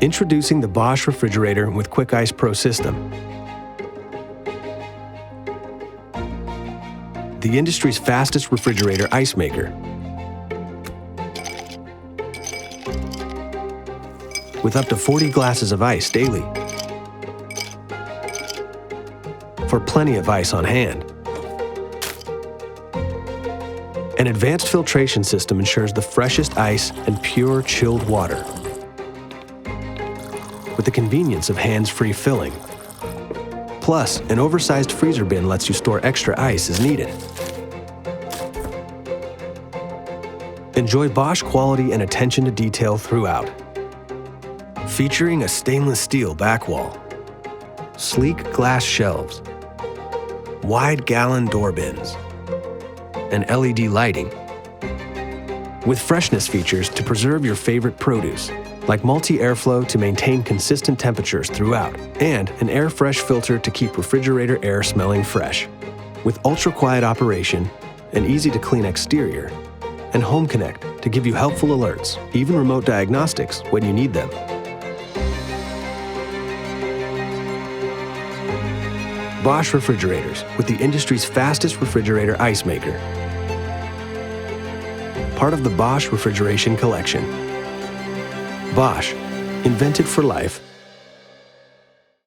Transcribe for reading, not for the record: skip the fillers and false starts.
Introducing the Bosch refrigerator with QuickIcePro System. The industry's fastest refrigerator ice maker. With up to 40 glasses of ice daily. For plenty of ice on hand. An advanced filtration system ensures the freshest ice and pure chilled water. With the convenience of hands-free filling. Plus, an oversized freezer bin lets you store extra ice as needed. Enjoy Bosch quality and attention to detail throughout. Featuring a stainless steel back wall, sleek glass shelves, wide gallon door bins, and LED lighting. With freshness features to preserve your favorite produce, like multi-airflow to maintain consistent temperatures throughout, and an air fresh filter to keep refrigerator air smelling fresh. With ultra-quiet operation, an easy-to-clean exterior, and Home Connect to give you helpful alerts, even remote diagnostics when you need them. Bosch refrigerators with the industry's fastest refrigerator ice maker. Part of the Bosch refrigeration collection. Bosch, invented for life.